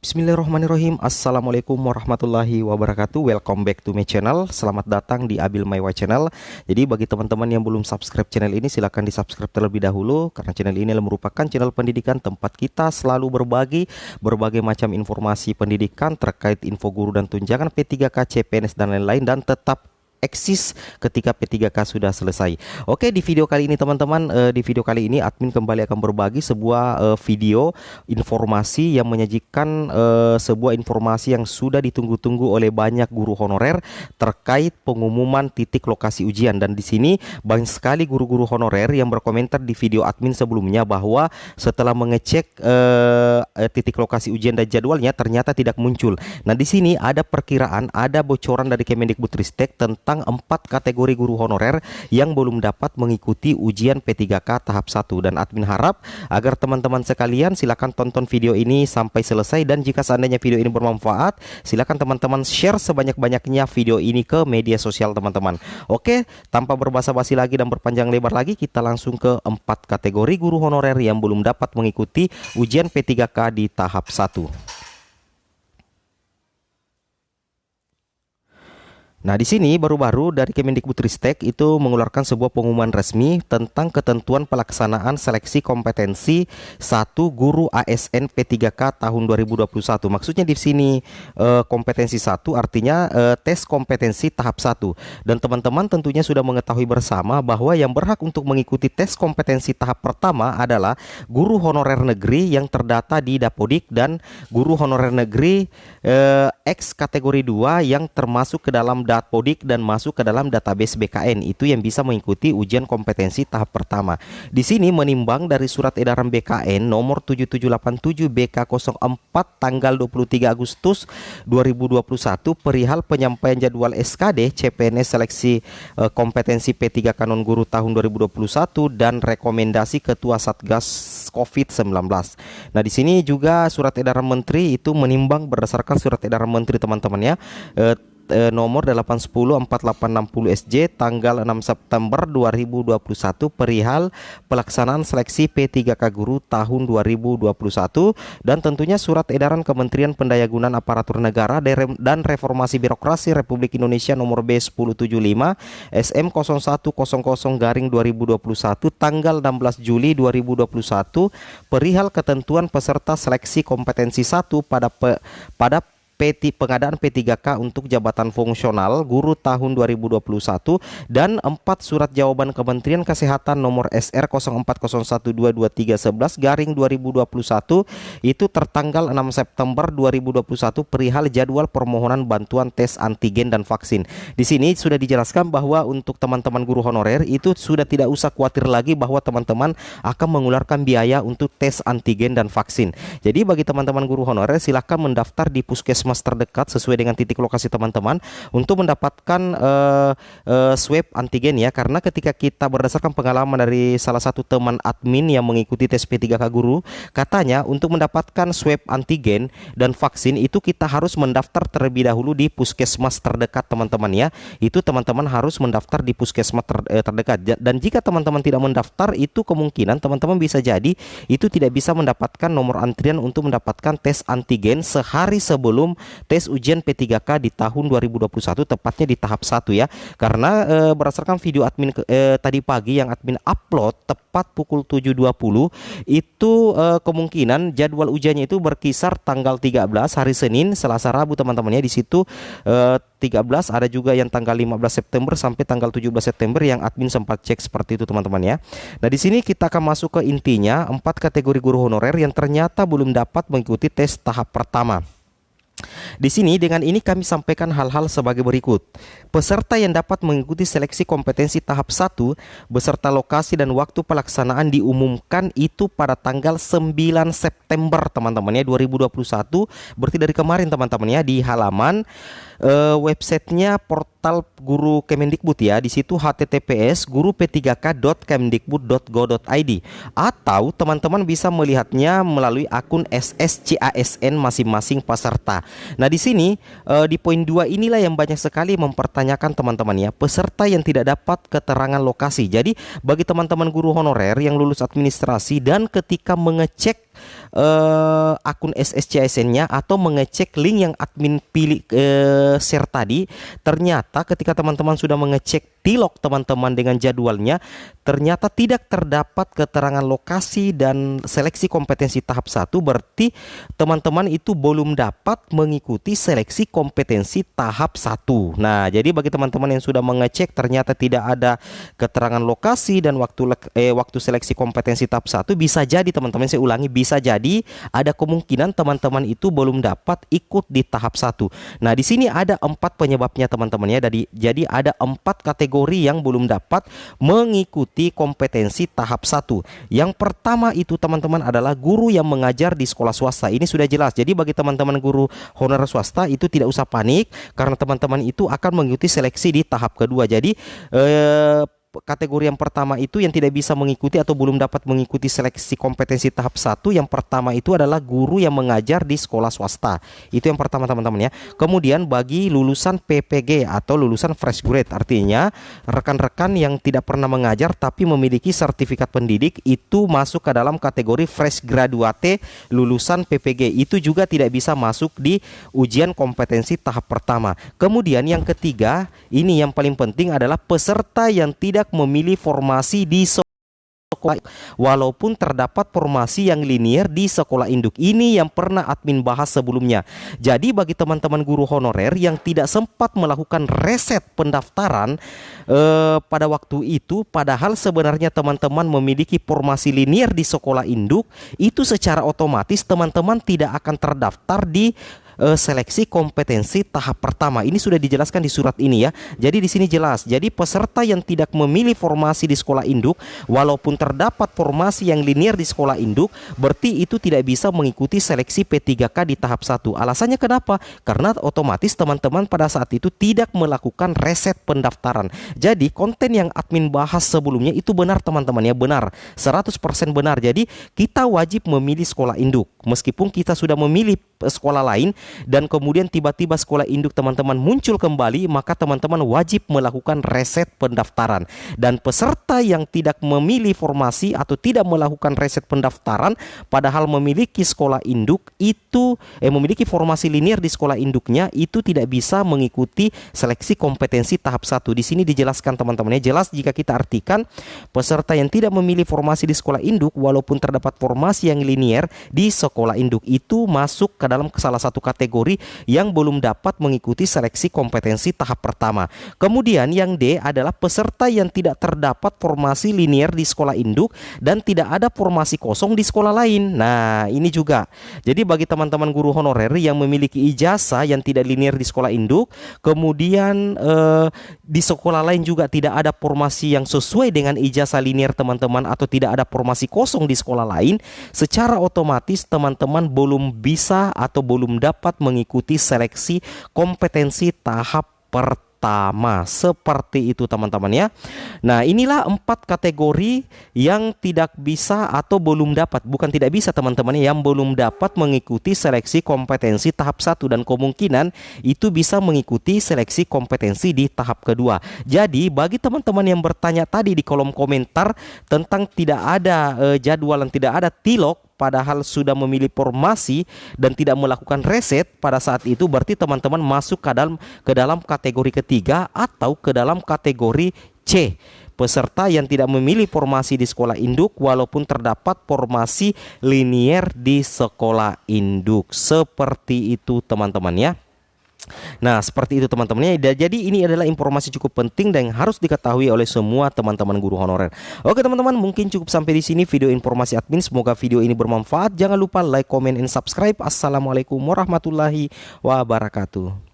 Bismillahirrahmanirrahim. Assalamualaikum warahmatullahi wabarakatuh. Welcome back to my channel. Selamat datang di Abil Maiwa Channel. Jadi bagi teman-teman yang belum subscribe channel ini, silahkan di subscribe terlebih dahulu, karena channel ini merupakan channel pendidikan tempat kita selalu berbagi berbagai macam informasi pendidikan terkait info guru dan tunjangan P3K, CPNS dan lain-lain, dan tetap eksis ketika P3K sudah selesai. Oke, di video kali ini teman-teman, admin kembali akan berbagi sebuah video informasi yang menyajikan sebuah informasi yang sudah ditunggu-tunggu oleh banyak guru honorer terkait pengumuman titik lokasi ujian. Dan di sini banyak sekali guru-guru honorer yang berkomentar di video admin sebelumnya bahwa setelah mengecek titik lokasi ujian dan jadwalnya ternyata tidak muncul. Nah, di sini ada perkiraan, ada bocoran dari Kemendikbudristek tentang 4 kategori guru honorer yang belum dapat mengikuti ujian P3K tahap 1, dan admin harap agar teman-teman sekalian silakan tonton video ini sampai selesai, dan jika seandainya video ini bermanfaat, silakan teman-teman share sebanyak-banyaknya video ini ke media sosial teman-teman. Oke, tanpa berbasa-basi lagi dan berpanjang lebar lagi, kita langsung ke 4 kategori guru honorer yang belum dapat mengikuti ujian P3K di tahap 1. Nah, di sini baru-baru dari Kemendikbudristek itu mengeluarkan sebuah pengumuman resmi tentang ketentuan pelaksanaan seleksi kompetensi 1 guru ASN P3K tahun 2021. Maksudnya di sini kompetensi 1 artinya tes kompetensi tahap 1. Dan teman-teman tentunya sudah mengetahui bersama bahwa yang berhak untuk mengikuti tes kompetensi tahap pertama adalah guru honorer negeri yang terdata di Dapodik dan guru honorer negeri X kategori 2 yang termasuk ke dalam Dapodik dan masuk ke dalam database BKN, itu yang bisa mengikuti ujian kompetensi tahap pertama. Di sini menimbang dari surat edaran BKN nomor 7787 BK04 tanggal 23 Agustus 2021 perihal penyampaian jadwal SKD CPNS seleksi kompetensi P3 Kanon Guru tahun 2021 dan rekomendasi Ketua Satgas COVID-19. Nah, di sini juga surat edaran menteri itu menimbang berdasarkan surat edaran menteri teman-teman ya, nomor 810-4860 SJ tanggal 6 September 2021 perihal pelaksanaan seleksi P3K Guru tahun 2021, dan tentunya surat edaran Kementerian Pendayagunaan Aparatur Negara dan Reformasi Birokrasi Republik Indonesia nomor B1075 SM 0100/2021 tanggal 16 Juli 2021 perihal ketentuan peserta seleksi kompetensi 1 pada pengadaan P3K untuk jabatan fungsional guru tahun 2021, dan 4 surat jawaban Kementerian Kesehatan nomor SR 0401222311/2021 itu tertanggal 6 September 2021 perihal jadwal permohonan bantuan tes antigen dan vaksin. Di sini sudah dijelaskan bahwa untuk teman-teman guru honorer itu sudah tidak usah khawatir lagi bahwa teman-teman akan mengeluarkan biaya untuk tes antigen dan vaksin. Jadi bagi teman-teman guru honorer silahkan mendaftar di puskesmas terdekat sesuai dengan titik lokasi teman-teman untuk mendapatkan swab antigen ya, karena ketika kita berdasarkan pengalaman dari salah satu teman admin yang mengikuti tes P3K Guru, katanya untuk mendapatkan swab antigen dan vaksin itu kita harus mendaftar terlebih dahulu di puskesmas terdekat teman-teman ya. Itu teman-teman harus mendaftar di puskesmas terdekat, dan jika teman-teman tidak mendaftar itu kemungkinan teman-teman bisa jadi itu tidak bisa mendapatkan nomor antrian untuk mendapatkan tes antigen sehari sebelum tes ujian P3K di tahun 2021, tepatnya di tahap 1 ya. Karena berdasarkan video admin tadi pagi yang admin upload tepat pukul 7.20 itu kemungkinan jadwal ujiannya itu berkisar tanggal 13 hari Senin, Selasa, Rabu teman-teman ya. Di situ 13 ada juga yang tanggal 15 September sampai tanggal 17 September yang admin sempat cek seperti itu teman-teman ya. Nah, di sini kita akan masuk ke intinya 4 kategori guru honorer yang ternyata belum dapat mengikuti tes tahap pertama. Di sini dengan ini kami sampaikan hal-hal sebagai berikut. Peserta yang dapat mengikuti seleksi kompetensi tahap 1 beserta lokasi dan waktu pelaksanaan diumumkan itu pada tanggal 9 September teman-teman ya 2021. Berarti dari kemarin teman-teman ya, di halaman websitenya portal guru Kemendikbud ya. Di situ https guru-p3k.kemdikbud.go.id, atau teman-teman bisa melihatnya melalui akun SSCASN masing-masing peserta. Nah, di sini di poin 2 inilah yang banyak sekali mempertanyakan teman-teman ya, peserta yang tidak dapat keterangan lokasi. Jadi bagi teman-teman guru honorer yang lulus administrasi dan ketika mengecek akun SSCSN-nya atau mengecek link yang admin pilih share tadi, ternyata ketika teman-teman sudah mengecek tilok teman-teman dengan jadwalnya, ternyata tidak terdapat keterangan lokasi dan seleksi kompetensi tahap 1, berarti teman-teman itu belum dapat mengikuti seleksi kompetensi tahap 1. Nah, jadi bagi teman-teman yang sudah mengecek ternyata tidak ada keterangan lokasi dan waktu seleksi kompetensi tahap 1, bisa jadi teman-teman, saya ulangi, bisa jadi ada kemungkinan teman-teman itu belum dapat ikut di tahap 1. Nah, di sini ada 4 penyebabnya teman-teman ya. Jadi ada 4 kategori yang belum dapat mengikuti kompetensi tahap 1. Yang pertama itu teman-teman adalah guru yang mengajar di sekolah swasta. Ini sudah jelas. Jadi bagi teman-teman guru honorer swasta itu tidak usah panik, karena teman-teman itu akan mengikuti seleksi di tahap kedua. Jadi kategori yang pertama itu yang tidak bisa mengikuti atau belum dapat mengikuti seleksi kompetensi tahap 1, yang pertama itu adalah guru yang mengajar di sekolah swasta. Itu yang pertama teman-teman ya. Kemudian bagi lulusan PPG atau lulusan fresh grade, artinya rekan-rekan yang tidak pernah mengajar tapi memiliki sertifikat pendidik, itu masuk ke dalam kategori fresh graduate lulusan PPG. Itu juga tidak bisa masuk di ujian kompetensi tahap pertama. Kemudian yang ketiga, ini yang paling penting, adalah peserta yang tidak memilih formasi di sekolah walaupun terdapat formasi yang linier di sekolah induk. Ini yang pernah admin bahas sebelumnya. Jadi bagi teman-teman guru honorer yang tidak sempat melakukan reset pendaftaran pada waktu itu, padahal sebenarnya teman-teman memiliki formasi linier di sekolah induk, itu secara otomatis teman-teman tidak akan terdaftar di seleksi kompetensi tahap pertama. Ini sudah dijelaskan di surat ini ya. Jadi di sini jelas. Jadi peserta yang tidak memilih formasi di sekolah induk walaupun terdapat formasi yang linier di sekolah induk, berarti itu tidak bisa mengikuti seleksi P3K di tahap 1. Alasannya kenapa? Karena otomatis teman-teman pada saat itu tidak melakukan reset pendaftaran. Jadi konten yang admin bahas sebelumnya itu benar teman-teman ya, benar. 100% benar. Jadi kita wajib memilih sekolah induk. Meskipun kita sudah memilih sekolah lain dan kemudian tiba-tiba sekolah induk teman-teman muncul kembali, maka teman-teman wajib melakukan reset pendaftaran. Dan peserta yang tidak memilih formasi atau tidak melakukan reset pendaftaran padahal memiliki sekolah induk itu memiliki formasi linier di sekolah induknya, itu tidak bisa mengikuti seleksi kompetensi tahap 1. Di sini dijelaskan teman-teman ya, jelas jika kita artikan peserta yang tidak memilih formasi di sekolah induk walaupun terdapat formasi yang linier di sekolah induk, itu masuk ke dalam salah satu kategori yang belum dapat mengikuti seleksi kompetensi tahap pertama. Kemudian yang D adalah peserta yang tidak terdapat formasi linier di sekolah induk dan tidak ada formasi kosong di sekolah lain. Nah, ini juga. Jadi bagi teman-teman guru honorer yang memiliki ijazah yang tidak linier di sekolah induk, kemudian di sekolah lain juga tidak ada formasi yang sesuai dengan ijazah linier teman-teman, atau tidak ada formasi kosong di sekolah lain, secara otomatis teman-teman belum bisa atau belum dapat mengikuti seleksi kompetensi tahap pertama. Seperti itu teman-teman ya. Nah, inilah 4 kategori yang tidak bisa atau belum dapat, bukan tidak bisa teman-teman, yang belum dapat mengikuti seleksi kompetensi tahap 1 dan kemungkinan itu bisa mengikuti seleksi kompetensi di tahap kedua. Jadi bagi teman-teman yang bertanya tadi di kolom komentar tentang tidak ada jadwal dan tidak ada tilok padahal sudah memilih formasi dan tidak melakukan reset pada saat itu, berarti teman-teman masuk ke dalam kategori ketiga atau ke dalam kategori C, peserta yang tidak memilih formasi di sekolah induk walaupun terdapat formasi linier di sekolah induk. Seperti itu teman-teman ya. Nah, seperti itu teman-teman ya. Jadi ini adalah informasi cukup penting dan yang harus diketahui oleh semua teman-teman guru honorer. Oke teman-teman, mungkin cukup sampai di sini video informasi admin. Semoga video ini bermanfaat. Jangan lupa like, comment, and subscribe. Assalamualaikum warahmatullahi wabarakatuh.